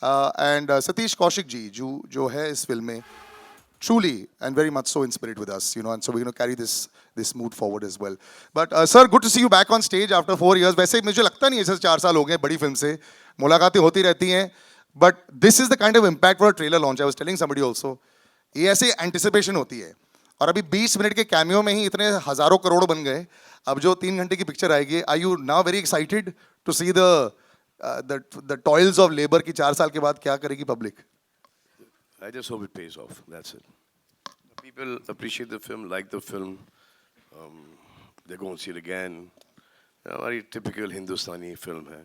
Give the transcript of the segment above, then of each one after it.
And Satish Kaushik ji जो है इस फिल्म में truly and very much so in spirit with us, and so we're going to carry this mood forward as well. But sir, good to see you back on stage after 4 years. वैसे मुझे लगता नहीं है जैसे 4 साल हो गए बड़ी फिल्म से, मुलाकातें होती रहती हैं, but this is the kind of impact for a trailer launch. I was telling somebody also, ये ऐसे anticipation होती है, और अभी 20 मिनट के कैमियो में ही इतने हजारों करोड़ बन गए. अब जो 3 घंटे की पिक्चर आएगी, are you now very excited to see the toils of labor की 4 साल के बाद क्या करेगी public? I just hope it pays off. That's it. People appreciate the film, like the film. They're going to see it again. Very typical Hindustani film है.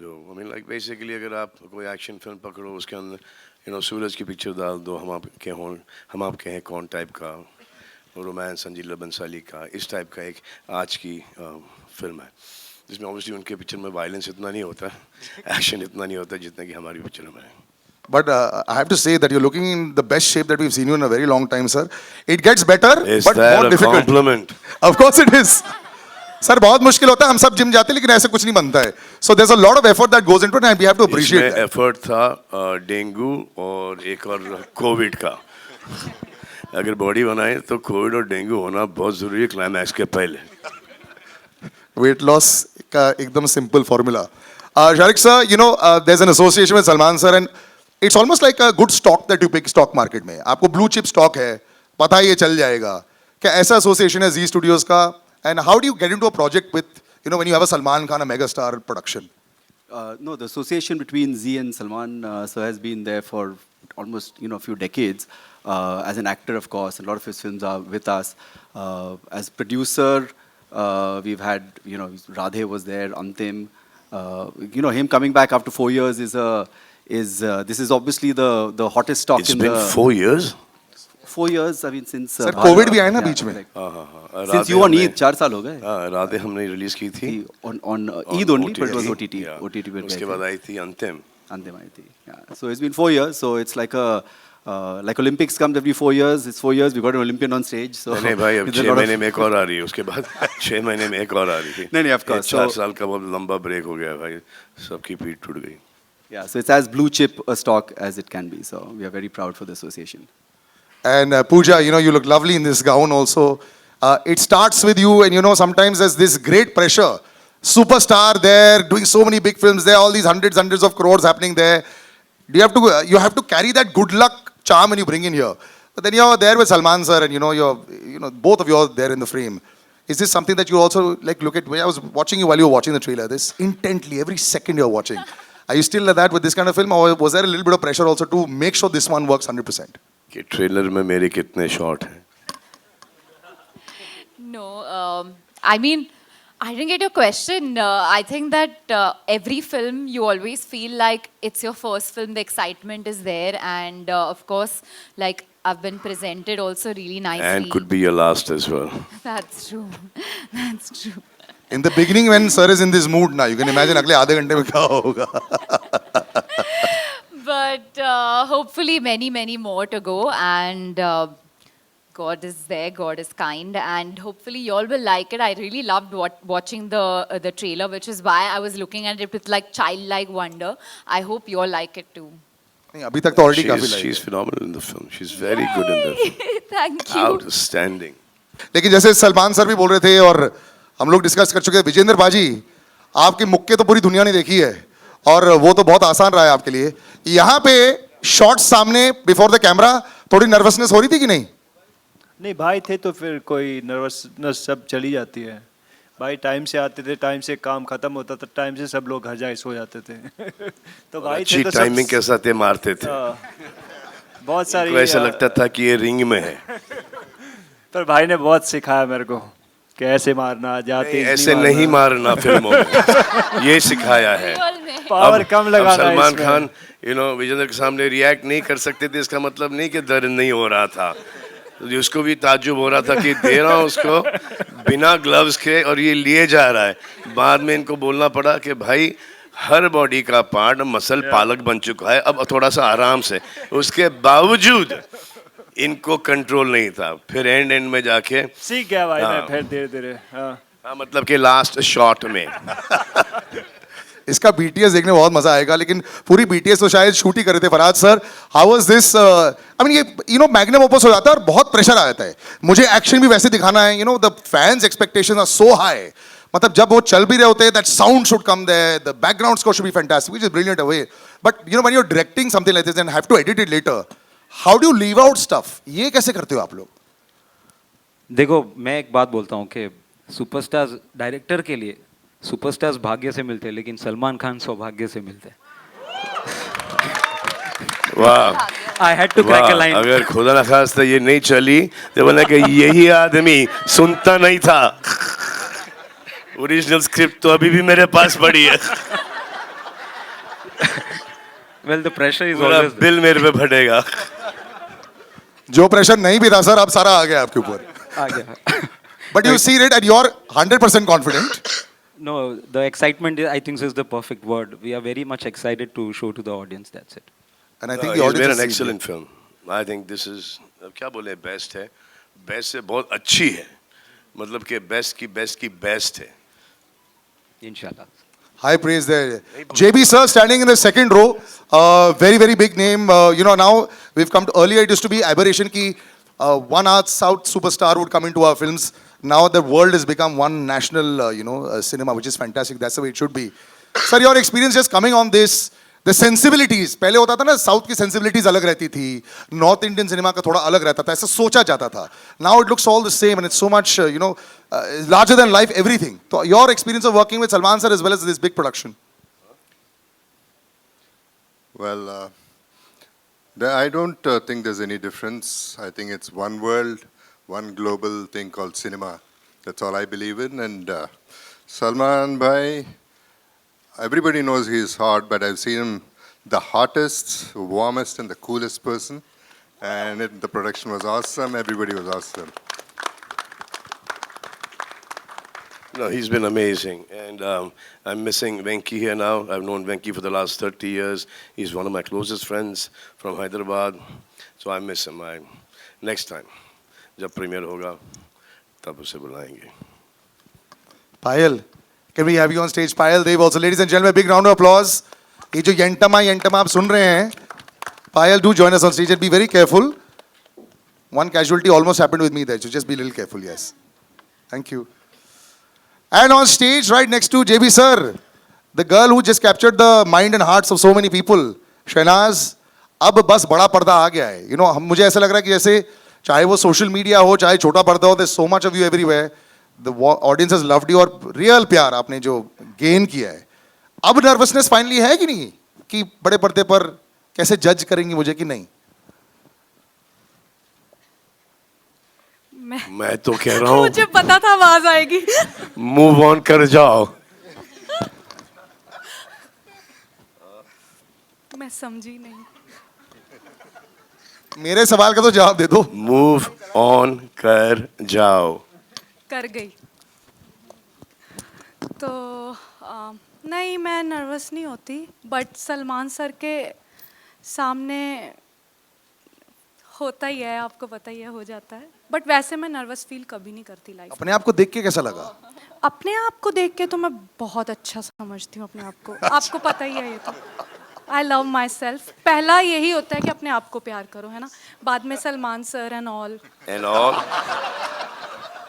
जो I mean like basically अगर आप कोई action film पकड़ो उसके अंदर सूरज की picture डाल दो, हम आपके हैं कौन type का, रोमांस संजीला बंसाली का, इस type का एक आज की film है जिसमें obviously उनके picture में violence इतना नहीं होता, action इतना नहीं होता जितना कि हमारी picture में है. But I have to say that you're looking in the best shape that we've seen you in a very long time, sir. It gets better, but more difficult. Compliment? Of course it is. Sir, बहुत मुश्किल होता है. हम सब gym जाते हैं लेकिन ऐसे कुछ नहीं बनता है. So there's a lot of effort that goes into it, and we have to appreciate that. Effort था डेंगू और एक और कोविड का. अगर बॉडी बनाए तो कोविड और डेंगू होना बहुत जरूरी है क्लाइमैक्स के पहले. Weight loss का एकदम simple formula. Sharik sir, there's an association with Salman sir, and it's almost like a good stock that you pick stock market में. आपको blue chip stock है, पता है ये चल जाएगा. क्या ऐसा association है Z Studios का? And how do you get into a project with, when you have a Salman Khan, a megastar production? No, the association between Z and Salman sir has been there for almost a few decades. As an actor, of course, a lot of his films are with us. As producer, we've had, Radhe was there, Antim. Him coming back after 4 years this is obviously the hottest stock It's been 4 years? 4 years, I mean, since Sir, COVID भी आया ना बीच में. Since you on Eid, 4 साल हो गए. राधे हमने release की थी. On Eid only, but it was OTT. OTT पे उसके बाद आई थी अंतिम. अंतिम आई थी. Yeah. So it's been 4 years. So it's like like Olympics comes every 4 years. It's 4 years. We got an Olympian on stage. So नहीं भाई अब 6 महीने में एक और आ रही है. उसके बाद 6 महीने में एक और आ रही थी. नहीं of course. 4 साल का बहुत लंबा ब्रेक हो गया भाई. सबकी पीठ टूट गई. Yeah, so it's as blue chip a stock as it can be. So we are very proud for the association. And Pooja, you look lovely in this gown also. It starts with you, and sometimes there's this great pressure. Superstar there, doing so many big films there, all these hundreds of crores happening there. Do you have to carry that good luck charm when you bring in here? But then you're there with Salman sir, and you're both of you are there in the frame. Is this something that you also look at? I was watching you while you were watching the trailer. This intently, every second you're watching. Are you still like that with this kind of film, or was there a little bit of pressure also to make sure this one works 100%? कि trailer में मेरे कितने shot हैं? No, I mean, I didn't get your question. I think that every film you always feel like it's your first film, the excitement is there, and of course, I've been presented also really nicely. And could be your last as well. That's true. That's true. In the beginning, when sir is in this mood now, you can imagine अगले आधे घंटे में क्या होगा. But hopefully many more to go, and God is there, God is kind, and hopefully you all will like it. I really loved watching the trailer, which is why I was looking at it with childlike wonder. I hope you all like it too. अभी तक तो already काफी like. She's phenomenal in the film. She's very good in the film. Thank you. Outstanding. लेकिन जैसे Salman sir भी बोल रहे थे और हम लोग डिस्कस कर चुके हैं, विजेंद्र बाजी, आपके मुक्के तो पूरी दुनिया ने देखी है और वो तो बहुत आसान रहा है आपके लिए. यहाँ पे शॉट्स सामने बिफोर द कैमरा थोड़ी नर्वसनेस हो रही थी कि नहीं? नहीं भाई थे तो फिर कोई नर्वसनेस सब चली जाती है. भाई टाइम से आते थे, टाइम से काम खत्म होता था, टाइम से सब लोग घर जाए सो जाते थे. तो भाई थे तो टाइमिंग के साथ मारते थे. बहुत सारी ऐसा लगता था कि ये रिंग में है. पर भाई ने बहुत सिखाया मेरे को कैसे मारना, जाते ऐसे नहीं मारना फिल्मों में. ये सिखाया है. पावर कम लगाना. सलमान खान विजेंद्र के सामने रिएक्ट नहीं कर सकते थे. इसका मतलब नहीं कि दर्द नहीं हो रहा था. उसको भी ताज्जुब हो रहा था कि दे रहा हूँ उसको बिना ग्लव्स के और ये लिए जा रहा है. बाद में इनको बोलना पड़ा कि भाई हर बॉडी का पार्ट मसल पालक बन चुका है, अब थोड़ा सा आराम से. उसके बावजूद इनको कंट्रोल नहीं था. फिर एंड में जाके सीख गया भाई. मैं फिर धीरे धीरे मतलब कि लास्ट शॉट में. इसका BTS देखने में बहुत मजा आएगा, लेकिन पूरी BTS तो शायद शूट ही कर रहे थे। Farhad sir, how was this? I mean ये मैग्नम ओपस हो जाता है और बहुत प्रेशर आ जाता है, मुझे एक्शन भी वैसे दिखाना है, the fans expectations are so high. मतलब जब वो चल भी रहे होते हैं, that sound should come there, the background score should be fantastic, which is brilliant away, but when you are directing something like this and have to edit it later, how do you leave out stuff? ये कैसे करते हो आप लोग? देखो, मैं एक बात बोलता हूँ कि सुपरस्टार्स, डायरेक्टर के लिए सुपरस्टार्स भाग्य से मिलते हैं, लेकिन सलमान खान सौभाग्य से मिलते हैं। वाह, I had to crack a line. अगर खुदा न खास्ता ये नहीं चली तो बोला कि यही आदमी सुनता नहीं था। ओरिजिनल स्क्रिप्ट तो अभी भी मेरे पास पड़ी है। वेल, द प्रेशर इज पूरा ऑलवेज बिल मेरे पे फटेगा। जो प्रेशर नहीं भी था सर, अब सारा आ गया आपके ऊपर। आ गया। But you see it and you're 100% confident. No, the excitement, I think, is the perfect word. We are very much excited to show to the audience. That's it. And I think the It's audience been has an seen excellent it. film. I think this is, अब क्या बोले, best है, best से बहुत अच्छी है, मतलब कि बेस्ट की बेस्ट है। Inshallah. High praise there. JB sir standing in the second row. Very, very big name. Now we've come to, earlier it used to be aberration ki one North South superstar would come into our films. Now the world has become one national, cinema, which is fantastic. That's the way it should be. Sir, your experience just coming on this, the sensibilities. पहले होता था ना, south की sensibilities अलग रहती थी, north Indian cinema का थोड़ा अलग रहता था, ऐसा सोचा जाता था. Now it looks all the same and it's so much, larger than life, everything. So your experience of working with Salman sir as well as this big production. Well, I don't think there's any difference. I think it's one world, one global thing called cinema. That's all I believe in. And Salman Bhai, everybody knows he's hot, but I've seen him the hottest, warmest, and the coolest person. And the production was awesome. Everybody was awesome. No, he's been amazing, and I'm missing Venki here now. I've known Venki for the last 30 years. He's one of my closest friends from Hyderabad, so I miss him. Next time, जब premiere होगा, तब उसे बुलाएंगे. Payal, can we have you on stage? Payal Dev also. Ladies and gentlemen, big round of applause. ये जो यंटमा आप सुन रहे हैं, Payal, do join us on stage and be very careful. One casualty almost happened with me there, so just be a little careful, yes. Thank you. And on stage, right next to JB sir, the girl who just captured the mind and hearts of so many people, Shehnaz, अब बस बड़ा पर्दा आ गया है. मुझे ऐसा लग रहा है कि जैसे चाहे वो सोशल मीडिया हो, चाहे छोटा पर्दा हो, there's so much of you everywhere. The audience has loved you और रियल प्यार आपने जो गेन किया है. अब नर्वसनेस फाइनली है कि नहीं, कि बड़े पर्दे पर कैसे जज करेंगी मुझे कि नहीं? मैं तो कह रहा हूँ, मुझे पता था आवाज आएगी. मूव ऑन कर जाओ. मैं समझी नहीं. मेरे सवाल का तो जवाब दे दो. मूव ऑन कर जाओ. कर गई. तो नहीं, मैं नर्वस नहीं होती, बट सलमान सर के सामने होता ही है, आपको पता ही है, हो जाता है. बट वैसे मैं नर्वस फील कभी नहीं करती लाइफ. अपने आप को देख के कैसा लगा? अपने आप को देख के तो मैं बहुत अच्छा समझती हूँ अपने आप को. आपको पता ही है ये तो. I love my self. पहला यही होता है कि अपने आप को प्यार करो, है ना. बाद में Salman sir and all.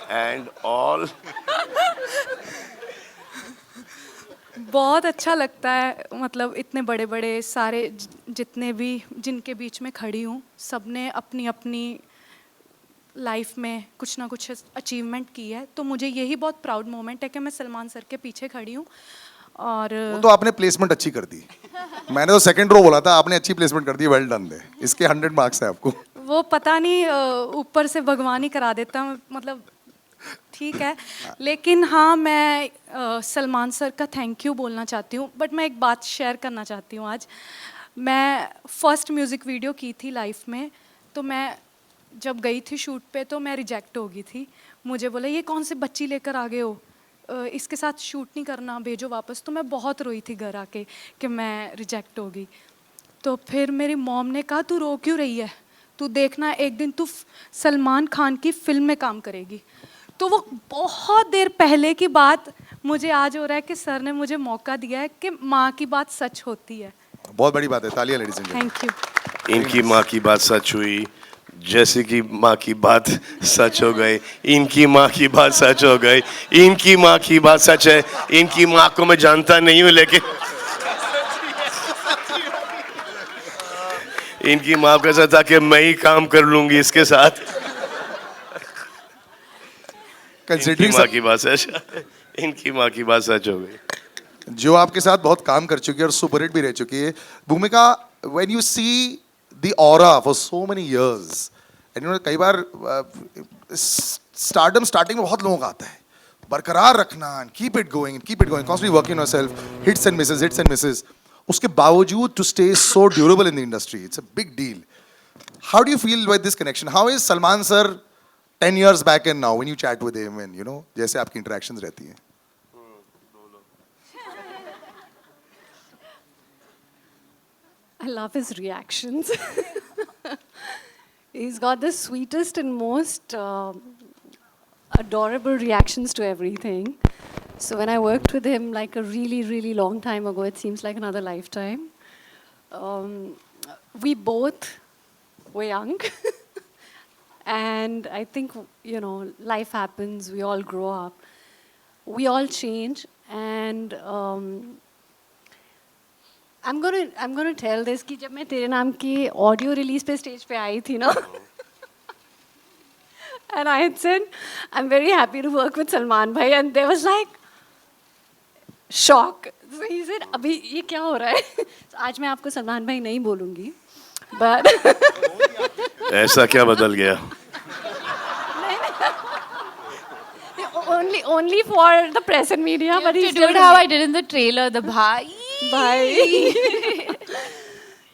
And all बहुत अच्छा लगता है. मतलब इतने बड़े बड़े सारे जितने भी जिनके बीच में खड़ी हूँ, सबने अपनी अपनी लाइफ में कुछ ना कुछ अचीवमेंट की है. तो मुझे यही बहुत प्राउड मोमेंट है कि मैं सलमान सर के पीछे खड़ी हूँ. और वो तो आपने प्लेसमेंट अच्छी कर दी. मैंने तो सेकंड रो बोला था, आपने अच्छी प्लेसमेंट कर दी. Well done. दे इसके 100 मार्क्स है आपको. वो पता नहीं ऊपर से भगवान ही करा देता. मतलब ठीक है. लेकिन हाँ, मैं सलमान सर का थैंक यू बोलना चाहती हूँ. बट मैं एक बात शेयर करना चाहती हूँ आज. मैं फर्स्ट म्यूज़िक वीडियो की थी लाइफ में. तो मैं जब गई थी शूट पे तो मैं रिजेक्ट हो गई थी. मुझे बोला ये कौन से बच्ची लेकर आ गए हो, इसके साथ शूट नहीं करना, भेजो वापस. तो मैं बहुत रोई थी घर आके कि मैं रिजेक्ट हो गई. तो फिर मेरी मॉम ने कहा तू रो क्यों रही है, तू देखना एक दिन तू सलमान खान की फिल्म में काम करेगी. तो वो बहुत देर पहले की बात मुझे आज हो रहा है कि सर ने मुझे मौका दिया है कि माँ की बात सच होती है. बहुत बड़ी बात है, तालियां लेडीज एंड थैंक यू. इनकी माँ की बात सच हुई, जैसे कि माँ की बात सच हो गई, इनकी माँ की बात सच हो गई, इनकी माँ की बात सच है. इनकी माँ को मैं जानता नहीं हूँ, लेकिन इनकी माँ को ऐसा था कि मैं ही काम कर लूंगी इसके साथ. इनकी कंसिडरिंग माँ की बात सच, इनकी माँ की बात सच हो गई. जो आपके साथ बहुत काम कर चुकी है और सुपरहिट भी रह चुकी है भूमिका. When you see the aura for so many years and you know, कई बार स्टार्टम स्टार्टिंग में बहुत लोगों का आता है, बरकरार रखना, keep it going constantly working yourself, hits and misses. उसके बावजूद to stay so durable in the industry, it's a big deal. How do you feel with this connection? How is Salman sir 10 years back and now when you chat with him and you know जैसे आपकी interactions रहती हैं? I love his reactions. He's got the sweetest and most adorable reactions to everything. So when I worked with him like a really, really long time ago, it seems like another lifetime. We both were young. And I think, you know, life happens, we all grow up, we all change. And I'm gonna tell this कि जब मैं तेरे नाम की audio release पे stage पे आई थी ना, and I had said, I'm very happy to work with Salman bhai, and there was like shock. So he said, अभी ये क्या हो रहा है? So आज मैं आपको सलमान भाई नहीं बोलूँगी, but ऐसा क्या बदल गया? only for the press and media, but You he's have to do it how I did in the trailer, the bhai. Bye.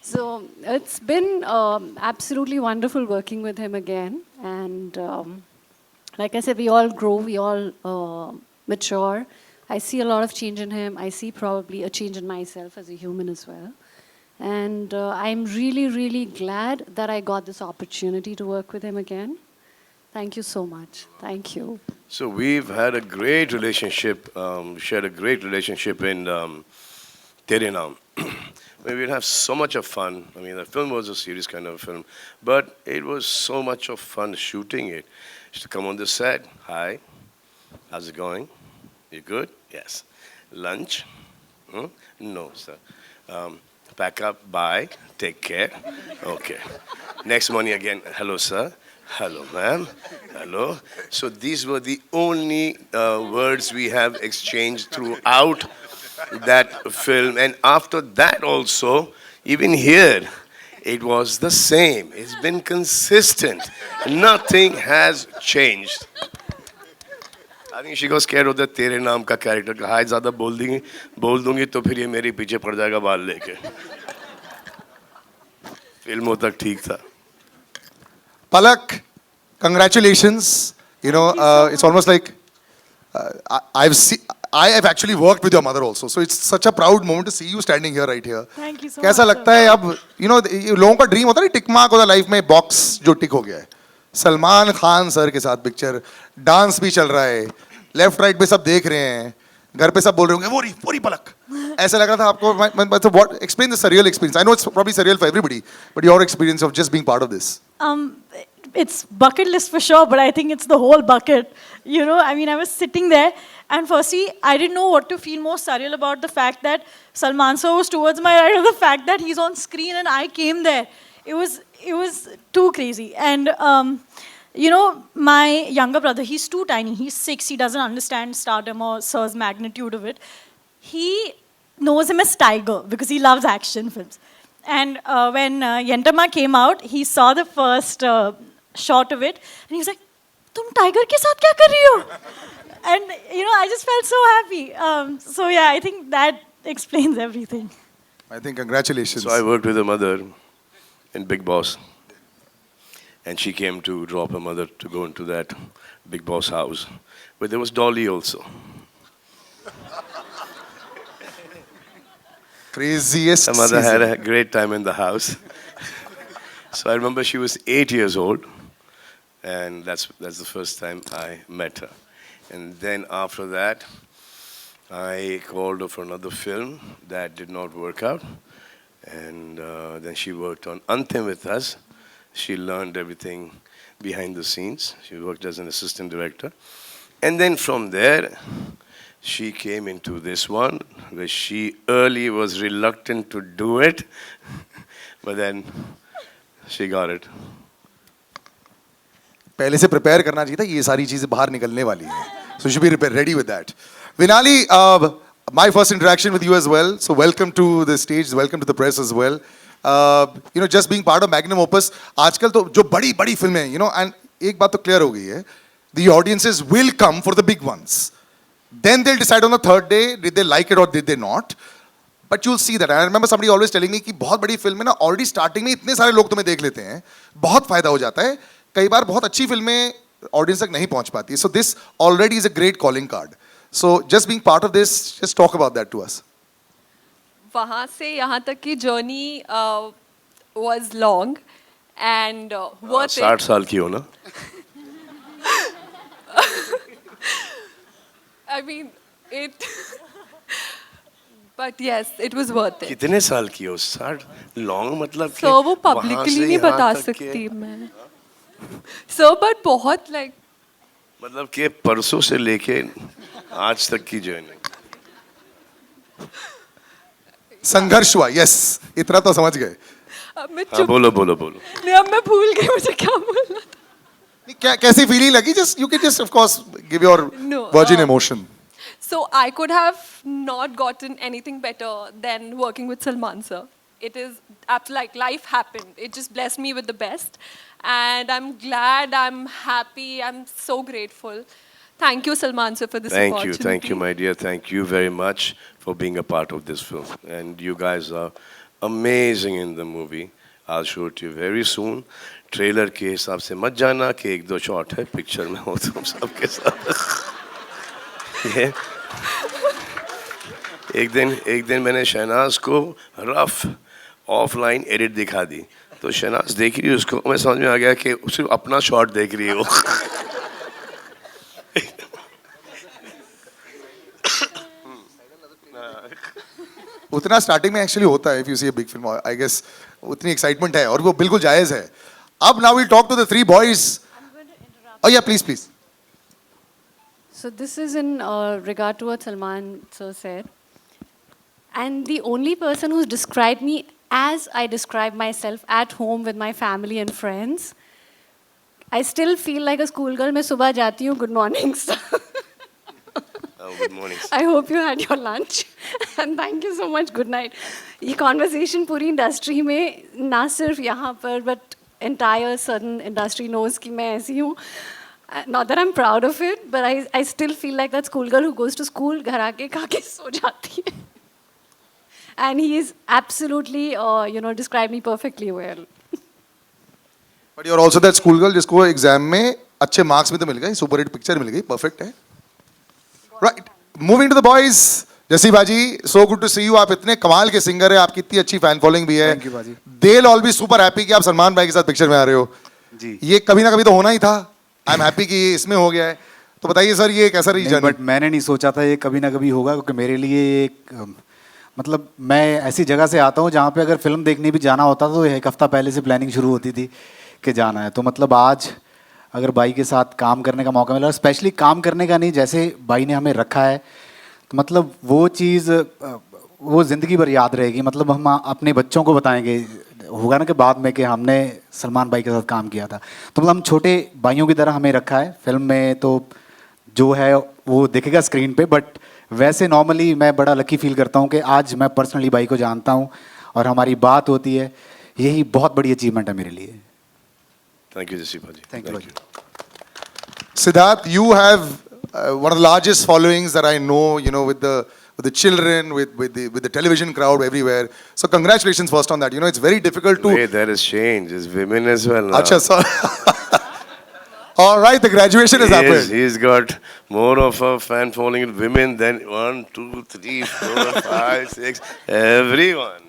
So it's been absolutely wonderful working with him again. And like I said, we all grow, we all mature. I see a lot of change in him. I see probably a change in myself as a human as well. And I'm really, really glad that I got this opportunity to work with him again. Thank you so much. Thank you. So we've had a great relationship, shared a great relationship in Tere Naam. We'd have so much of fun. I mean, the film was a serious kind of film, but it was so much of fun shooting it. Used to come on the set. Hi, how's it going? You good? Yes. Lunch? Hmm? No, sir. Pack up. Bye. Take care. Okay. Next morning again. Hello, sir. Hello, ma'am. Hello. So these were the only words we have exchanged throughout that film. And after that also, even here, it was the same. It's been consistent. Nothing has changed. I think she got scared of the तेरे नाम का character. हाय ज़्यादा बोल दूंगी तो फिर ये मेरे पीछे पड़ जाएगा बाल लेके. फिल्मों तक ठीक था. Palak, congratulations. You know, it's almost like I have actually worked with your mother also. So it's such a proud moment to see you standing here right here. Thank you so कैसा much, लगता है अब, you know, लोगों का dream होता है tick mark होता life में, बॉक्स जो टिक हो गया है. सलमान खान सर के साथ पिक्चर, डांस भी चल रहा है, लेफ्ट राइट पे सब देख रहे हैं, घर पे सब बोल रहे होंगे वो रही पलक. ऐसा लग रहा था आपको? So what, explain the surreal experience. I know it's probably surreal for everybody, but your experience of just being part of this. It's bucket list for sure, but I think it's the whole bucket. You know, I mean, I was sitting there, and firstly, I didn't know what to feel more surreal about, the fact that Salman sir was towards my right, or the fact that he's on screen and I came there. It was too crazy. And you know, my younger brother, he's too tiny. He's 6. He doesn't understand stardom or sir's magnitude of it. He knows him as Tiger because he loves action films. And when Yentama came out, he saw the first shot of it, and he was like, "Tum tiger ke saath kya kar rahi ho?" And you know, I just felt so happy. So yeah, I think that explains everything. I think congratulations. So I worked with her mother in Big Boss. And she came to drop her mother to go into that Big Boss house. But there was Dolly also. Craziest. Her mother had season. a great time in the house. So I remember she was 8 years old. And that's the first time I met her. And then after that, I called her for another film that did not work out. And then she worked on Antim with us. She learned everything behind the scenes. She worked as an assistant director. And then from there, she came into this one, where she early was reluctant to do it. But then she got it. पहले से prepare करना चाहिए था, ये सारी चीजें बाहर निकलने वाली हैं. So you should be ready with that. Vinali, my first interaction with you as well. So welcome to the stage, welcome to the press as well. You know, just being part of Magnum Opus. आजकल तो जो बड़ी फिल्में, you know, and एक बात तो clear हो गई है. The audiences will come for the big ones. Then they'll decide on the third day, did they like it or did they not. But you'll see that. I remember somebody always telling me कि बहुत बड़ी film में ना already starting में इतने सारे लोग तुम्हें देख लेते हैं, बहुत फायदा हो जाता है. कई बार बहुत अच्छी फिल्में ऑडियंस तक नहीं पहुंच पाती. So this already is a great calling card. So just being part of this, just talk about that to us. वहाँ से यहाँ तक की journey was long and worth 60 it. साल की हो ना? I mean, it. But yes, it was worth it. कितने साल की हो? 60 लॉन्ग मतलब कि So वो वहाँ publicly से नहीं यहाँ बता तक के- सकती मैं. So but बहुत like मतलब कि परसों से लेके आज तक की जर्नी. संघर्ष हुआ, yes. इतना तो समझ गए. अब मैं हाँ चुप. बोलो बोलो बोलो. नहीं अब मैं भूल गई मुझे क्या बोलना था. क्या कैसी फीलिंग लगी? Just you can just of course give your No, virgin emotion. So I could have not gotten anything better than working with Salman sir. It is like life happened. It just blessed me with the best. And I'm glad, I'm happy, I'm so grateful. Thank you, Salman sir, for this opportunity. Thank you, my dear. Thank you very much for being a part of this film. And you guys are amazing in the movie. I'll show it to you very soon. Trailer के हिसाब से मत जाना कि एक दो shot है picture में हो तुम सबके साथ. ये एक दिन मैंने शहनाज को रफ ऑफलाइन एडिट दिखा दी तो शहनाज देख रही है उसको, मैं समझ में आ गया कि सिर्फ अपना शॉट देख रही है वो. उतना स्टार्टिंग में एक्चुअली होता है. If you see a big film, I guess उतनी एक्साइटमेंट है और वो बिल्कुल जायज है. अब now we talk to the three boys. Oh yeah, please. So this is in regard to what Salman sir said. And the only person who's described me as I describe myself at home with my family and friends, I still feel like a schoolgirl. मैं सुबह जाती हूँ, good morning sir. Good morning. I hope you had your lunch and thank you so much. Good night. ये conversation पूरी industry में ना सिर्फ यहाँ पर but entire certain industry knows कि मैं ऐसी हूँ. Not that I'm proud of it, but I still feel like that schoolgirl who goes to school घर आके खा के सो जाती है. And he is absolutely, described me perfectly well. But you're also that school girl जिसको exam में अच्छे marks भी तो मिल गए, सुपर हिट पिक्चर मिल गई, परफेक्ट है. Right, moving to the boys. Jassi बाजी, so good to see you. आप इतने कमाल के सिंगर हैं, आपकी इतनी अच्छी फैन फॉलोइंग भी है. Thank you, बाजी. They will all be super happy कि आप सलमान भाई के साथ पिक्चर में आ रहे हो. जी. ये कभी ना कभी तो होना ही था. आई एम हैप्पी कि ये इसमें हो गया है. तो बताइए सर, ये कैसा रही जर्नी? बट मैंने नहीं सोचा था ये कभी ना कभी होगा, क्योंकि मेरे लिए एक मतलब मैं ऐसी जगह से आता हूँ जहाँ पे अगर फिल्म देखने भी जाना होता तो एक हफ्ता पहले से प्लानिंग शुरू होती थी कि जाना है. तो मतलब आज अगर भाई के साथ काम करने का मौका मिला, स्पेशली काम करने का नहीं, जैसे भाई ने हमें रखा है, तो मतलब वो चीज़ वो ज़िंदगी भर याद रहेगी. मतलब हम अपने बच्चों को बताएंगे, होगा ना कि बाद में कि हमने सलमान भाई के साथ काम किया था. तो मतलब हम छोटे भाइयों की तरह हमें रखा है फिल्म में. तो जो है वो दिखेगा स्क्रीन पे, बट वैसे नॉर्मली मैं बड़ा लकी फील करता हूँ कि आज मैं पर्सनली भाई को जानता हूँ और हमारी बात होती है. यही बहुत बड़ी अचीवमेंट है मेरे लिए. थैंक यू जसी भाजी. Thank you. Siddharth, you have one of the largest followings that I know, with the children, with the television crowd everywhere. So congratulations first on that. It's very difficult to... Wait, there is change. There's women as well now. Acha, so... All right, the graduation has happened. He's got more of a fan following with women than 1, 2, 3, 4, 5, 6, everyone.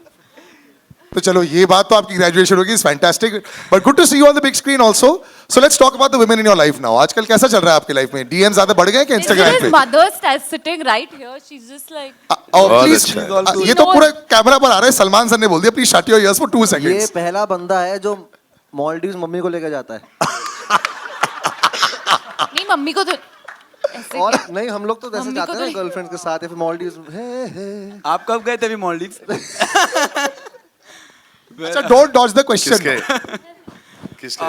तो चलो ये बात तो आपकी graduation होगी, is fantastic, but good to see you on the big screen also. So let's talk about the women in your life now. आजकल कैसा चल रहा है आपकी लाइफ में? डीएम ज्यादा बढ़ गए कि इंस्टाग्राम पे? mother sitting right here. She's just like. और बहुत प्लीज अच्छा है. ये तो पूरा कैमरा पर आ रहा है. सलमान सर ने बोल दिया please shut your ears for 2 ये seconds. पहला बंदा है जो मालदीव्स मम्मी को लेकर जाता है. नहीं मम्मी को तो ऐसे और नहीं, हम लोग तो जैसे मम्मी जाते को हैं तो- गर्लफ्रेंड के साथ या फिर मालदीव्स. आप कब गए थे अभी मालदीव्स? अच्छा, डोंट डॉज द क्वेश्चन. किसके किसके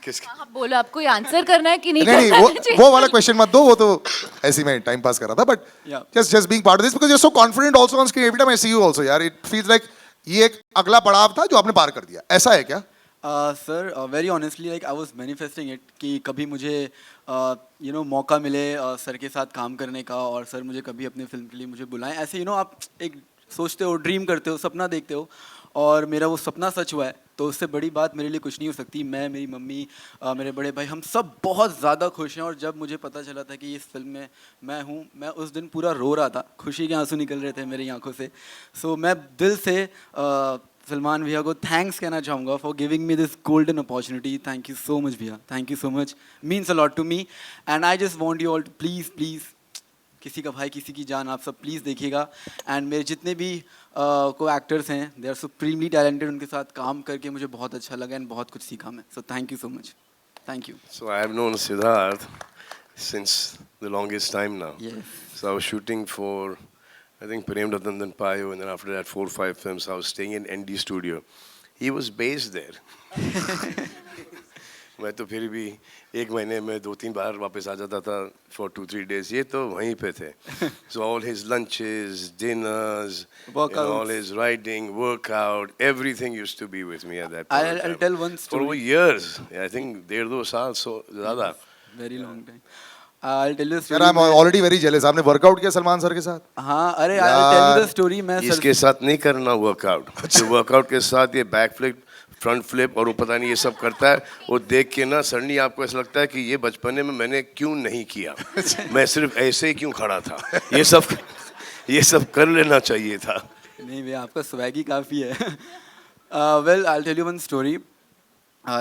किसके आप बोलो आपको आंसर करना है कि नहीं नहीं करना नहीं, वो वाला क्वेश्चन मत दो, वो तो ऐसे ही मैं टाइम पास कर रहा था. But Yeah. Just being part of this because you are so confident also on screen. Every time I see you also यार, इट फील्स लाइक ये एक अगला पड़ाव था जो आपने पार कर दिया. ऐसा है क्या? Sir very honestly like I was manifesting it कि कभी मुझे मौका मिले सर के साथ काम करने का, और सर मुझे कभी अपने फिल्म के लिए मुझे बुलाएं. ऐसे आप एक सोचते हो, ड्रीम करते हो, सपना देखते हो, और मेरा वो सपना सच हुआ है. तो उससे बड़ी बात मेरे लिए कुछ नहीं हो सकती. मैं, मेरी मम्मी, मेरे बड़े भाई, हम सब बहुत ज़्यादा खुश हैं. और जब मुझे पता चला था कि इस फिल्म में मैं हूँ, मैं उस दिन पूरा रो रहा था. खुशी के आंसू निकल रहे थे मेरी आंखों से. सो मैं दिल से सलमान भैया को थैंक्स कहना चाहूँगा for giving me this golden opportunity. Thank you so much भैया, thank you so much, means a lot to me. And I just want you all to please please, किसी का भाई किसी की जान, आप सब प्लीज़ देखिएगा. एंड मेरे जितने भी को एक्टर्स हैं, दे आर सुप्रीमली टैलेंटेड. उनके साथ काम करके मुझे बहुत अच्छा लगा एंड बहुत कुछ सीखा मैं. So thank you so much. Thank you. So I have known Siddharth since the longest time now. Yes. So I was shooting for, I think, Prem Ratan Payo, and then after that 4 or 5 films. I was staying in ND Studio. He was based there. मैं तो फिर भी 1 महीने में 2-3 बार वापस आ जाता था for 2-3 days. ये तो वहीं पे थे. So all his lunches, dinners, Workouts. all his riding, workout, everything used to be with me at that point. I'll tell one For story. over years. I think 1.5-2 साल so ज़्यादा. Very long time. I'll tell you a यार story. I am already very jealous. आपने workout किया Salman sir के साथ? हाँ, अरे I'll tell you the story. मैं इसके साथ नहीं करना वर्कआउट. जो वर्कआउट के साथ ये बैक फ्लिप, फ्रंट फ्लिप और वो पता नहीं ये सब करता है, वो देख के ना सडनली आपको ऐसा लगता है कि ये बचपने में मैंने क्यों नहीं किया. मैं सिर्फ ऐसे ही क्यों खड़ा था. ये सब कर लेना चाहिए था. नहीं भैया, आपका स्वैग ही काफ़ी है. Well I tell you one story.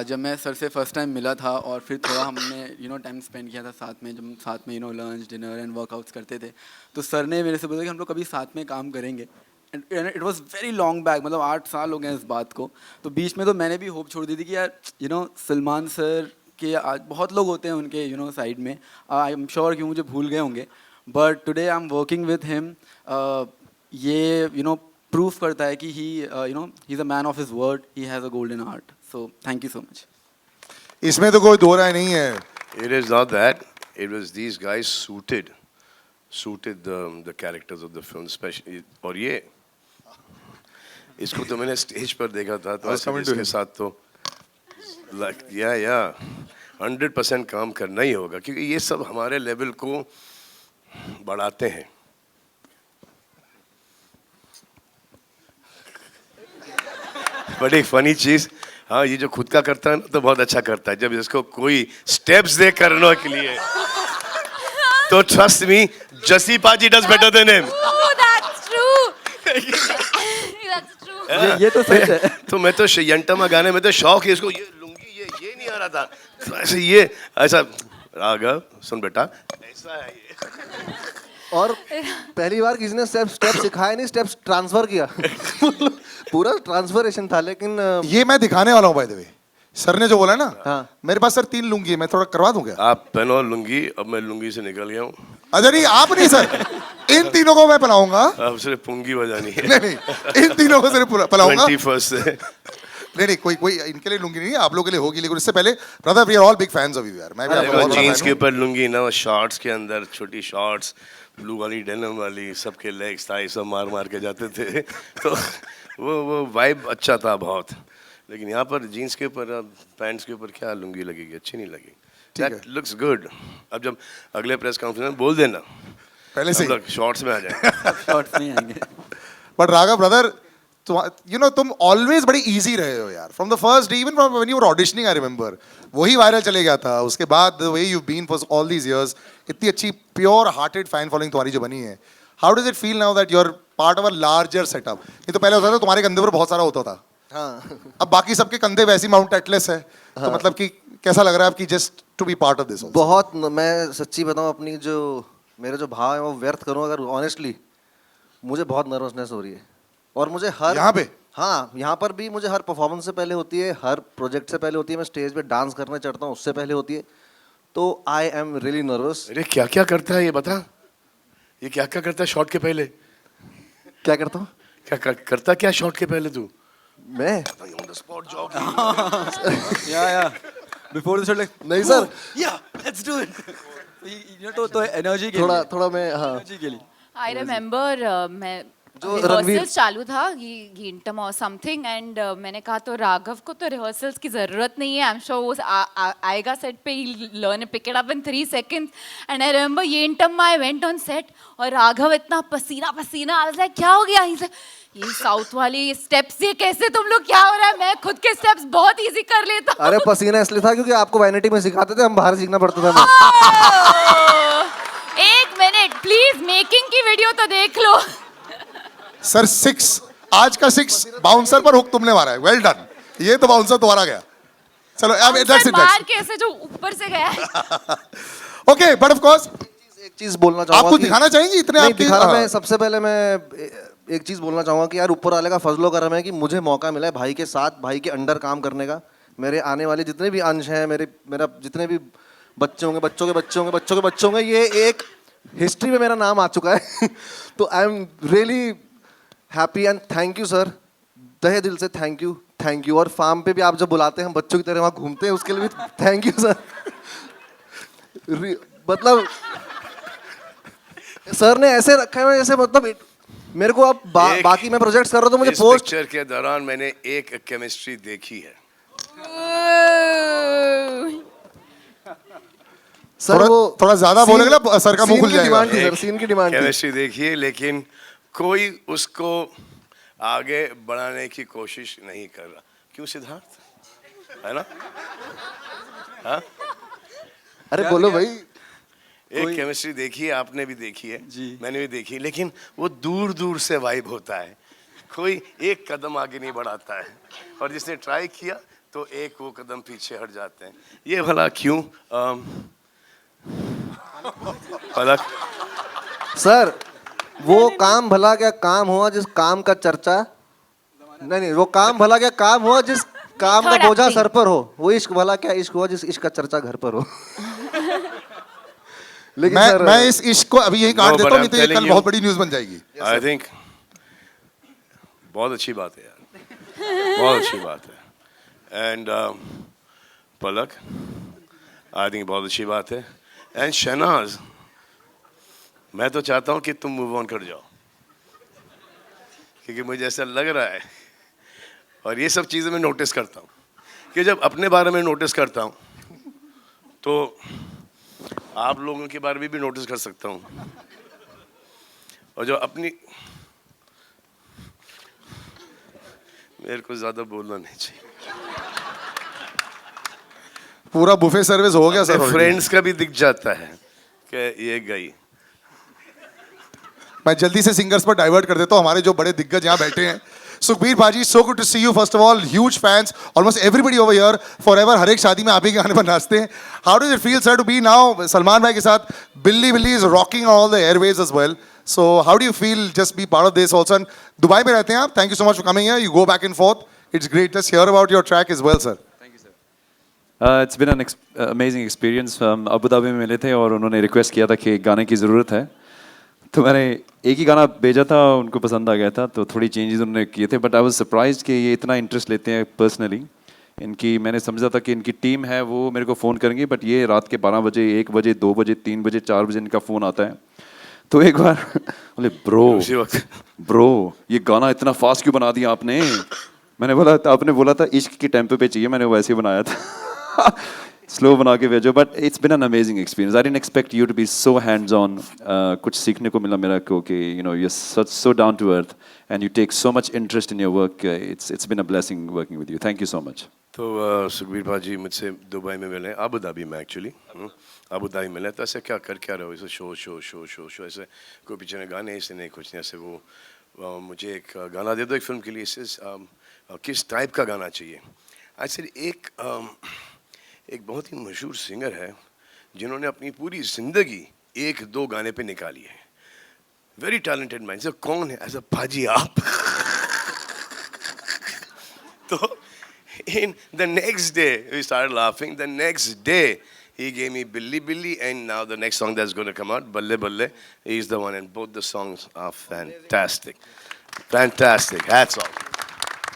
जब मैं सर से फर्स्ट टाइम मिला था और फिर थोड़ा हमने टाइम स्पेंड किया था साथ में, जब हम साथ में लंच, डिनर एंड वर्कआउट्स करते थे, तो सर ने मेरे से बोला कि हम लोग कभी साथ में काम करेंगे. And it was very long back, मतलब 8 साल हो गए इस बात को. तो बीच में तो मैंने भी होप छोड़ दी थी कि यार सलमान सर के आज बहुत लोग होते हैं उनके साइड में, आई एम श्योर कि मुझे भूल गए होंगे. But today I am working with him. ये प्रूफ करता है कि he is a man of his word. He has a golden heart. So thank you so much. इसमें तो कोई दो राय नहीं है. It is not that. It was these guys suited the characters of the film, especially. और ये इसको तो मैंने स्टेज पर देखा था, तो ऐसे इसके साथ तो like yeah 100% काम करना ही होगा, क्योंकि ये सब हमारे लेवल को बढ़ाते हैं. बट एक फनी चीज, हाँ, ये जो खुद का करता है ना तो बहुत अच्छा करता है. जब इसको कोई स्टेप्स दे करने के लिए, तो ट्रस्ट मी, जसी पाजी does better than him. Oh, that's true. That's true. ये तो सच है. तो मैं तो यंटमा गाने में तो शौक है इसको, ये लुंगी ये नहीं आ रहा था, तो ऐसे ये ऐसा राघव सुन बेटा ऐसा है ये. और पहली बार किसी ने स्टेप सिखाया नहीं, स्टेप्स ट्रांसफर किया. पूरा ट्रांसफरेशन था. लेकिन ये मैं दिखाने वाला हूँ बाय द वे. सर ने जो बोला ना, हाँ. मेरे पास सर 3 लुंगी है, मैं थोड़ा करवा दूंगा. आप पहनो लुंगी. अब मैं लुंगी से निकल गया हूँ. अच्छा नहीं, आप नहीं सर, इन तीनों को मैं पहनाऊंगा. अब सिर्फ पुंगी बजानी है. नहीं, इन तीनों को सिर्फ पहनाऊंगा. 21st से. नहीं कोई इनके लिए लुंगी नहीं है, आप लोगों के लिए होगी. लेकिन इससे पहले brother, we are all big fans of you यार. मैं भी आपका बहुत बड़ा जीन्स fan के हूं. ऊपर लुंगी ना, शॉर्ट्स के अंदर छोटी शॉर्ट्स, ब्लू वाली डेनिम वाली, सबके लेग्स थाई सब मार के जाते थे. तो वो वाइब अच्छा था बहुत. लेकिन यहाँ पर जीन्स के ऊपर, पैंट्स के ऊपर क्या लुंगी लगेगी, अच्छी नहीं लगेगी. That looks good. अब जब अगले प्रेस कॉन्फ्रेंस में बोल देना पहले से शॉर्ट्स में आ जाए. शॉर्ट्स नहीं आएंगे. बट राघव ब्रदर, तुम ऑलवेज बड़ी इजी रहे हो यार. From the first day, even from when you were auditioning, I remember वही वायरल चले गया था. उसके बाद the way you been for all these years, इतनी अच्छी प्योर हार्टेड फैन फॉलोइंग तुम्हारी जो बनी है. How does it feel now that you're part of a larger setup? ये तो पहले होता था तुम्हारे कंधे पर बहुत सारा होता था, हाँ अब बाकी सबके कंधे वैसी माउंट एटलस है, तो मतलब कि कैसा लग रहा है आपकी just to be part of this? बहुत मैं सच्ची बताऊं, अपनी जो मेरे जो भाव है वो व्यर्थ करूं अगर ऑनेस्टली, मुझे बहुत नर्वसनेस हो रही है। और मुझे हर यहाँ पे? हाँ, यहाँ पर भी मुझे हर परफॉर्मेंस से पहले होती है, हर प्रोजेक्ट से पहले होती है, मैं स्टेज पे डांस करने चढ़ता हूँ उससे पहले होती है, तो आई एम रियली नर्वस। अरे क्या क्या करता है ये बता, ये क्या क्या करता है शॉट के पहले? क्या करता हूँ? क्या करता क्या शॉट के पहले तू? मैं ऑन द स्पॉट जॉब या बिफोर द शॉट लाइक नहीं सर, या लेट्स डू इट। तो एनर्जी के थोड़ा लिए, थोड़ा मैं हाँ एनर्जी के लिए। आई रिमेम्बर मैं जो रिहर्सल्स चालू था घंटम और समथिंग, एंड मैंने कहा तो राघव को तो रिहर्सल्स की ज़रूरत नहीं है, आई एम श्योर वो आएगा सेट पे, ही learn pick it up in 3 seconds। And I remember घंटम I went on set और राघव इतना पसीना पसीना, आई वाज लाइक क्या हो गया? ये साउथ वाली स्टेप्स ये कैसे तुम लोग, क्या हो रहा है? मैं खुद के स्टेप्स बहुत इजी कर लेता हूं। अरे पसीना इसलिए था क्योंकि आपको वैनिटी में सिखाते थे, हम बाहर सीखना पड़ता था। एक मिनट प्लीज, मेकिंग की वीडियो तो देख लो। सर 6, आज का 6 बाउंसर पर हुक तुमने मारा है, वेल डन। ये तो बाउंसर तुम्हारा गया, चलो अब दैट्स इट। मार के ऐसे जो ऊपर से गया। ओके, बट ऑफ कोर्स एक चीज बोलना चाहूंगा, आपको दिखाना चाहेंगे इतने नहीं आपके दिखाना, मैं सबसे पहले मैं एक चीज बोलना चाहूंगा कि यार ऊपर वाले का फजलो करम है कि मुझे मौका मिला है भाई के साथ, भाई के अंडर काम करने का। मेरे आने वाले जितने भी अंश हैं, मेरा जितने भी बच्चे होंगे, बच्चों के बच्चे होंगे, बच्चों के बच्चे होंगे, ये एक हिस्ट्री में मेरा नाम आ चुका है। तो I am really happy and thank you sir, तहे दिल से थैंक यू। और फार्म पे भी आप जब बुलाते हैं हम बच्चों की तरह वहाँ घूमते हैं, उसके लिए भी थैंक यू सर। मतलब सर ने ऐसे रखा है जैसे, मतलब मेरे को अब बाकी मैं प्रोजेक्ट्स कर रहा हूँ तो मुझे इस पोस्ट पिक्चर के दौरान मैंने एक केमिस्ट्री देखी है। सर वो थोड़ा ज्यादा बोलेगा ना सर का मुंह खुल जाएगा। डिमांड थी सर, सीन की डिमांड थी। केमिस्ट्री देखी है, लेकिन कोई उसको आगे बढ़ाने की कोशिश नहीं कर रहा। क्यों सिद्धार्थ, है ना? हाँ, अरे बोलो भाई। एक केमिस्ट्री देखी है, आपने भी देखी है जी, मैंने भी देखी, लेकिन वो दूर दूर से वाइब होता है, कोई एक कदम आगे नहीं बढ़ाता है, और जिसने ट्राई किया तो एक वो कदम पीछे हट जाते हैं। ये भला क्यों? पलक सर वो काम भला क्या काम हुआ जिस काम का चर्चा, नहीं वो काम भला क्या काम हुआ जिस काम का बोझा सर पर हो, वो इश्क भला क्या इश्क हुआ जिस इश्क का चर्चा घर पर हो। लेकिन मैं इस इश्क को अभी यही काट देता हूँ, नहीं तो ये कल बहुत बड़ी न्यूज़ बन जाएगी। आई थिंक बहुत अच्छी बात है यार, बहुत अच्छी बात है। एंड पलक, आई थिंक बहुत अच्छी बात है। एंड शहनाज, मैं तो चाहता हूँ कि तुम मूव ऑन कर जाओ, क्योंकि मुझे ऐसा लग रहा है, और ये सब चीज़ें मैं नोटिस करता हूँ कि जब अपने बारे में नोटिस करता हूँ तो आप लोगों के बारे में भी नोटिस कर सकता हूँ, और जो अपनी, मेरे को ज़्यादा बोलना नहीं चाहिए। पूरा बुफे सर्विस हो गया सर। फ्रेंड्स का भी दिख जाता है कि ये गई। मैं जल्दी से सिंगर्स पर डाइवर्ट कर देता हूँ, हमारे जो बड़े दिग्गज यहाँ बैठे हैं। सुखबीर भाजी, so good to see you. First of all huge fans, almost everybody over here, forever, हर एक शादी में आप ही के गाने पर नाचते हैं। How does it feel sir to be now Salman भाई के साथ? बिल्ली बिल्ली is rocking all the airways as well, so how do you feel just be part of this also? Dubai में रहते हैं आप, thank you so much for coming here, you go back and forth, it's great just hear about your track as well sir. It's been an amazing experience. हम Abu Dhabi में मिले थे और उन्होंने रिक्वेस्ट किया था कि गाने की ज़रूरत है, तो मैंने एक ही गाना भेजा था, उनको पसंद आ गया था, तो थोड़ी चेंजेस उन्होंने किए थे। बट आई वाज सरप्राइज्ड कि ये इतना इंटरेस्ट लेते हैं पर्सनली इनकी। मैंने समझा था कि इनकी टीम है वो मेरे को फ़ोन करेंगे, बट ये रात के 12 बजे, 1 बजे, 2 बजे, 3 बजे, 4 बजे इनका फ़ोन आता है। तो एक बार बोले ब्रो ये गाना इतना फास्ट क्यों बना दिया आपने? मैंने बोला, आपने बोला था इश्क के टेम्पो पे चाहिए, मैंने वैसे ही बनाया था। स्लो बना के भेजो, but it's been an amazing experience. I didn't expect you to be so hands on. कुछ सीखने को मिला मेरा को कि you know you are so down to earth and you take so much interest in your work. It's been a blessing working with you. Thank you so much. तो सुखबीर भाजी मुझसे Dubai में मिले, अबू धाबी में actually, Abu Dhabi मिले। तो ऐसे क्या कर क्या रहे हो, ऐसे show show show show show ऐसे, कोई पीछे में गाने ऐसे नहीं कुछ नहीं ऐसे। वो मुझे एक गाना दे दो एक फिल्म के लिए, इससे किस टाइप का गाना चाहिए। एक्चुअली एक बहुत ही मशहूर सिंगर है जिन्होंने अपनी पूरी ज़िंदगी एक दो गाने पे निकाली है, वेरी टैलेंटेड मैन। सर कौन है? ऐसा भाजी आप। तो in the next day we started laughing. The next day he gave me Billy Billy, and now the next song that's going to come out, Balle Balle, is the one, and both the songs are fantastic. Fantastic. Hats off.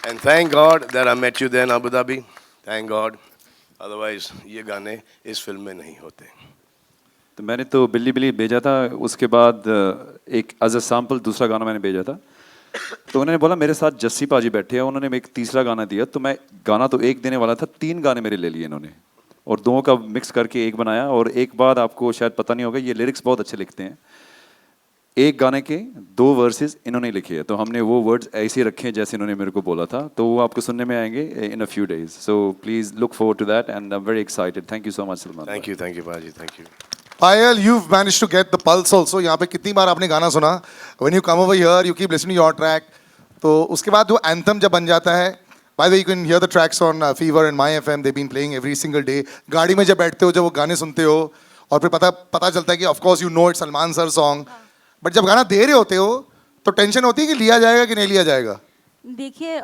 And thank God that I met you there in Abu Dhabi. Thank God. Otherwise ये गाने इस film में नहीं होते। तो मैंने तो बिल्ली बिल्ली भेजा था, उसके बाद एक एज अ सैम्पल दूसरा गाना मैंने भेजा था। तो उन्होंने बोला मेरे साथ जस्सी पाजी बैठे हैं, उन्होंने एक तीसरा गाना दिया। तो मैं गाना तो एक देने वाला था, 3 गाने मेरे ले लिए इन्होंने और 2 का मिक्स करके एक बनाया। और एक बात आपको शायद पता नहीं होगा, ये लिरिक्स बहुत अच्छे लिखते हैं। एक गाने के 2 वर्सेस इन्होंने लिखे हैं, तो हमने वो वर्ड्स ऐसे रखे हैं जैसे इन्होंने मेरे को बोला था। तो वो आपको सुनने में आएंगे in a few days. So please look forward to that and I am very excited. Thank you so much Salman. Thank you भाजी, thank you. Payal, you've managed to get the pulse also. यहाँ पे कितनी बार आपने गाना सुना? When you come over here, you keep listening to your track. तो उसके बाद वो anthem जब बन जाता है, by the way, you can hear the tracks on Fever and My FM. They've been playing every single day. गाड़ी में जब बैठते हो, जब वो गाने सुनते हो, और फिर पता चलता है कि of course you know it's Salman sir song. But जब गाना दे रहे होते हो, तो टेंशन होती है कि लिया जाएगा कि नहीं लिया जाएगा। देखिए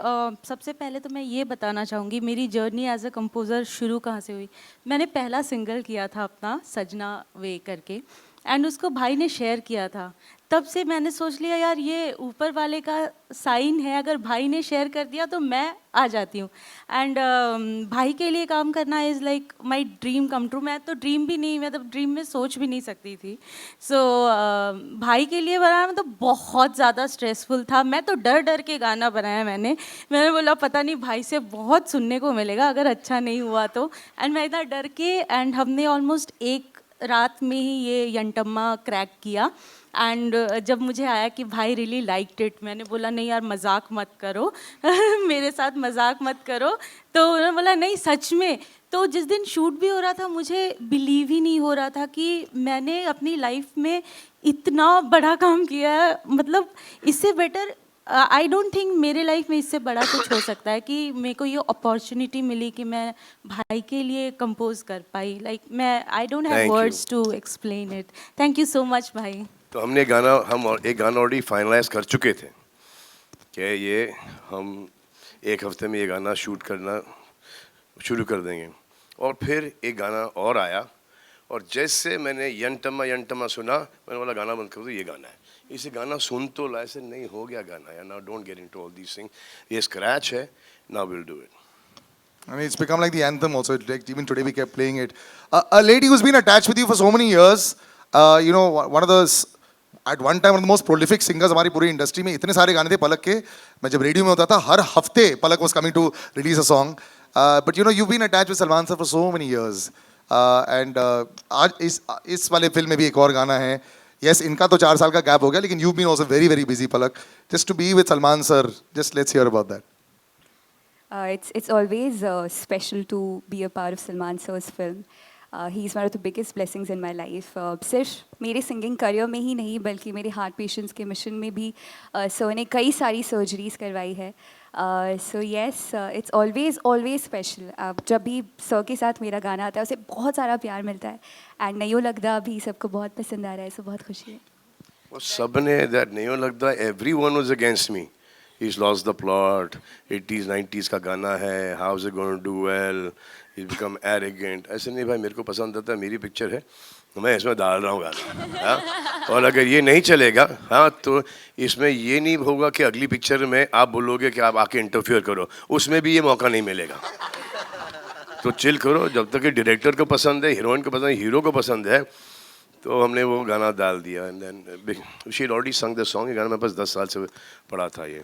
सबसे पहले तो मैं ये बताना चाहूँगी मेरी जर्नी एज अ कंपोज़र शुरू कहाँ से हुई। मैंने पहला सिंगल किया था अपना सजना वे करके, एंड उसको भाई ने शेयर किया था। तब से मैंने सोच लिया यार ये ऊपर वाले का साइन है, अगर भाई ने शेयर कर दिया तो मैं आ जाती हूँ। एंड भाई के लिए काम करना is like my dream come true. मैं तो ड्रीम भी नहीं, मैं तो ड्रीम में सोच भी नहीं सकती थी। सो भाई के लिए बनाना तो बहुत ज़्यादा स्ट्रेसफुल था। मैं तो डर डर के गाना बनाया मैंने बोला पता नहीं भाई से बहुत सुनने को मिलेगा अगर अच्छा नहीं हुआ तो। एंड मैं इतना डर के, एंड हमने ऑलमोस्ट एक रात में ही ये यंटम्मा क्रैक किया। एंड जब मुझे आया कि भाई रियली लाइक्ड इट, मैंने बोला नहीं यार मजाक मत करो मेरे साथ मजाक मत करो। तो उन्होंने बोला नहीं सच में। तो जिस दिन शूट भी हो रहा था मुझे बिलीव ही नहीं हो रहा था कि मैंने अपनी लाइफ में इतना बड़ा काम किया है। मतलब इससे बेटर आई डोंट थिंक मेरे लाइफ में इससे बड़ा कुछ हो सकता है कि मेरे को ये अपॉर्चुनिटी मिली कि मैं भाई के लिए कंपोज कर पाई। लाइक मैं I don't have words to explain it. Thank you so much भाई। तो हम एक गाना ऑलरेडी फाइनलाइज कर चुके थे कि ये हम एक हफ्ते में ये गाना शूट करना शुरू कर देंगे। और फिर एक गाना और आया, और जैसे मैंने यंटमा सुना मैंने बोला गाना बंद कर दो, ये गाना है। इसे गाना सुन तो ला, ऐसे नहीं हो गया गाना यार। Now don't get into all these things, ये स्क्रैच है, now will do it. I mean, it's become like the anthem also. Like even today we kept playing it. A lady who's been attached with you for so many years, you know, one of the, at one time one of the most prolific singers हमारी पूरी industry में। इतने सारे गाने थे पलक के, मैं जब रेडियो में होता था हर हफ्ते पलक was coming to release a song. But you know, you've been attached with Salman sir for so many years. And आज इस वाले फिल्म में भी एक और गाना है। Yes, इनका तो 4 साल का गैप हो गया, लेकिन you've been also very very busy Palak. Just to be with Salman sir, just let's hear about that. It's always special to be a part of Salman sir's film. He's one of the biggest blessings in my life. सिर्फ मेरे singing career में ही नहीं बल्कि मेरे heart patients के mission में भी sir ने कई सारी सर्जरीज करवाई है। So yes, it's always special. जब भी सर के साथ मेरा गाना आता है उसे बहुत सारा प्यार मिलता है, एंड नहीं लगता भी सबको बहुत पसंद आ रहा है, सो बहुत खुशी है। वो सब ने दैट नहीं लगता, everyone was against me. He's lost the plot, 80s 90s का गाना है, how is it going to do well, he's become arrogant। ऐसे नहीं भाई, मेरे को पसंद आता है, मेरी पिक्चर है, मैं इसमें डाल रहा हूँ गाना। हाँ? और अगर ये नहीं चलेगा, हाँ, तो इसमें ये नहीं होगा कि अगली पिक्चर में आप बोलोगे कि आप आके इंटरफियर करो, उसमें भी ये मौका नहीं मिलेगा। तो चिल करो, जब तक कि डायरेक्टर को पसंद है, हीरोइन को पसंद है, हीरो को पसंद है, तो हमने वो गाना डाल दिया। And then she had already sung the song. ये गाना मेरे पास 10 साल से पड़ा था ये।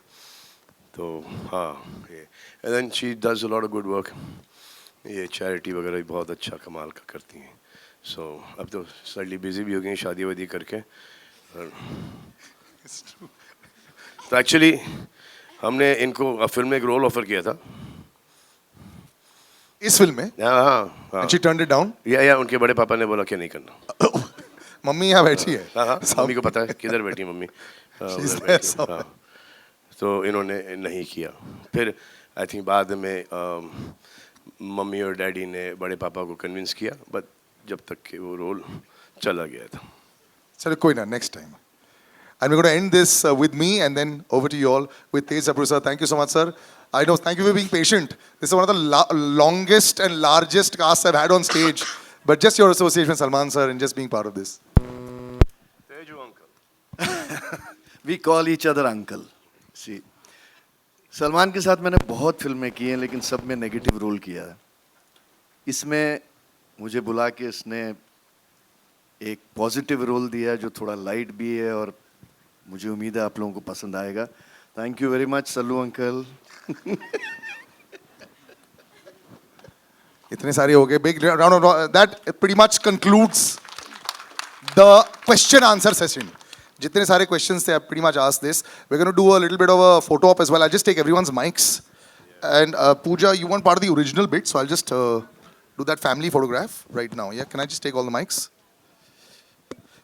तो हाँ, ये and then she does a lot of good work. ये चैरिटी वगैरह भी बहुत अच्छा कमाल का करती हैं। सो अब तो स्लाइटली बिजी भी हो गई शादी वादी करके। तो एक्चुअली हमने इनको फिल्म में एक रोल ऑफर किया था, इस फिल्म में? हाँ हाँ. And she turned it down? या उनके बड़े पापा ने बोला कि नहीं करना. मम्मी यहाँ बैठी है. हाँ हाँ, मम्मी को पता है किधर बैठी मम्मी. She's उधर there बैठी है, somewhere. हाँ. तो इन्होंने नहीं किया. फिर आई थिंक बाद में मम्मी और डैडी ने बड़े पापा को कन्विंस किया, बट जब तक कि वो रोल चला गया था. चलो कोई ना, next time. And we're going to end this with me and then over to you all with Tej Sapru sir. Thank you so much, sir. I know, thank you for being patient. This is one of the longest and largest casts I've had on stage. But just your association with Salman sir and just being part of this. Teju uncle. We call each other uncle. See, Salman के साथ मैंने बहुत फिल्में की हैं, लेकिन सब में नेगेटिव रोल किया है. इसमें मुझे बुला के इसने एक पॉजिटिव रोल दिया है जो थोड़ा लाइट भी है, और मुझे उम्मीद है आप लोगों को पसंद आएगा. Thank you very much Sallu uncle. इतने सारे हो गए. Big round of that pretty much concludes the question answer session. जितने सारे questions थे, I pretty much asked this. We're going to do a little bit of a photo op as well. I'll just take everyone's mics. And Pooja, you want part of the original bit, so I'll just do that family photograph right now. Yeah, can I just take all the mics?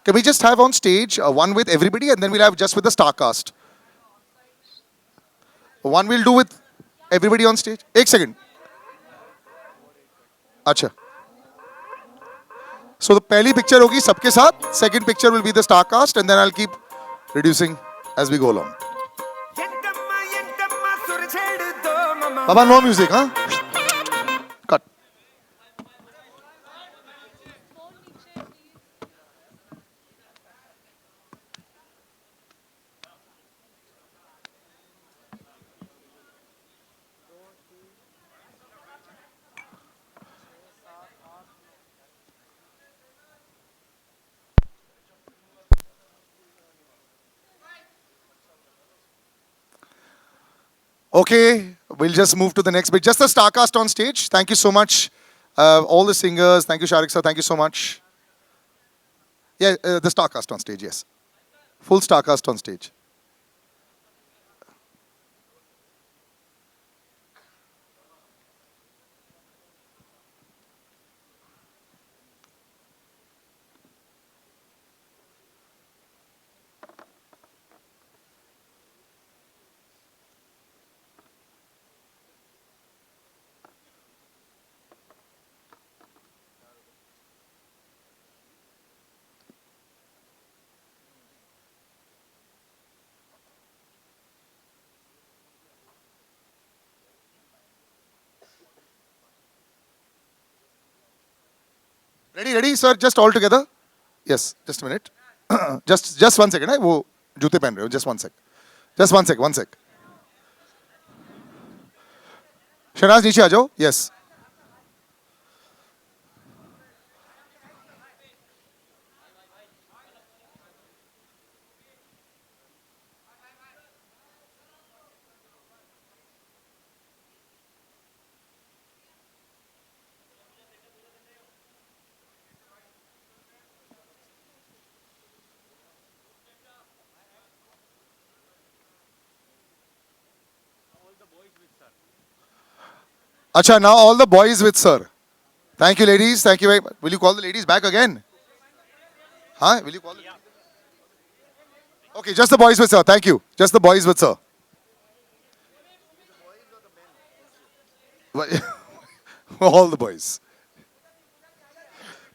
Can we just have on stage one with everybody, and then we'll have just with the star cast? One we'll do with everybody on stage. एक second. अच्छा. So the पहली picture होगी सबके साथ. Second picture will be the star cast, and then I'll keep reducing as we go along. Baba, no music, huh? Cut. Okay, we'll just move to the next bit. Just the star cast on stage. Thank you so much. All the singers. Thank you, Sharik sir. Thank you so much. Yeah, the star cast on stage, yes. Full star cast on stage. Ready, sir? Just all together? Yes, just a minute. just 1 second. वो जूते पहन रहे हो. Just 1 sec. Just 1 sec. Shehnaaz नीचे आ जाओ. Yes. Acha, now all the boys with sir. Thank you, ladies. Thank you very much. Will you call the ladies back again? Huh? Will you call the ladies? Okay, just the boys with sir. Thank you. Just the boys with sir. All the boys.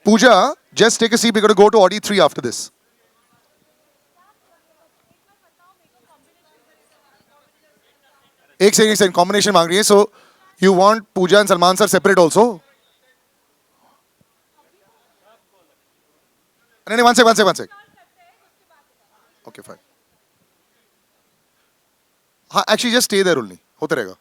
Pooja, just take a seat. We're going to go to Audi 3 after this. एक second combination मांग रही है. So you want Pooja and Salman sir separate also? No, one sec. Okay, fine. Actually, just stay there only. होते रहेगा.